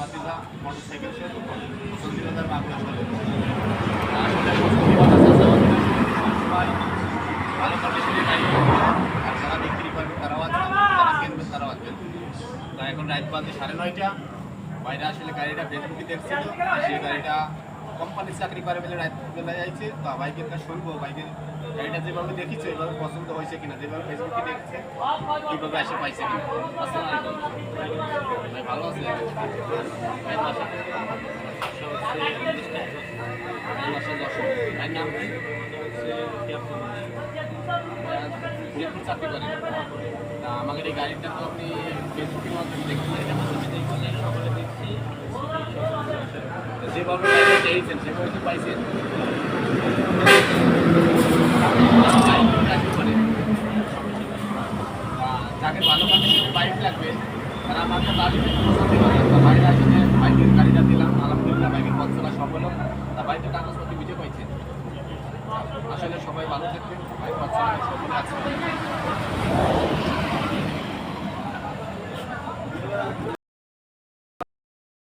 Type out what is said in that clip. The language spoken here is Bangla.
ভাতিজা মোটরসাইকেল সে বসন্তীবাজার বাংলা আসলে ভালো কন্ডিশনে গাড়ি আর যারা বিক্রি করবে তারাও আছে, যারা কিনবে তারাও আছে। তা এখন রাত বাজে 9:30, বাইরে আসলে গাড়িটা ফেসবুকে দেখছিল, সেই গাড়িটা কোম্পানির চাকরি করে বলে রাত বেলায় যাইছে। তো বাইকের কাছে শুনবো বাইকের গাড়িটা যেভাবে দেখিছে ওইভাবে পছন্দ হয়েছে কিনা, যেভাবে ফেসবুকে দেখছে এইভাবে এসে পাইছে কিনা। আসসালামু আলাইকুম ভাই, ভালো আছে? চাকরি করেন? তা আমাদের এই গাড়িটা তো আপনি ফেসবুকের মাধ্যমে দেখছেন, সকলে দেখছি যেভাবে গাড়িটা চেয়েছেন সেভাবে তো পাইছেন। যাকে ভালো কন্ডিশনের বাইক লাগবে তারা আমাকে বাড়িতে বাইরে আসলে বাইকের গাড়িটা দিলাম, আলহামদুলিল্লাহ বাইকের পথ চলা সব হলো। তা বাড়িতে কাগজপত্র বুঝে পাইছেন। আসলে সবাই ভালো থাকবেন, বাইক পথ চলা আছে।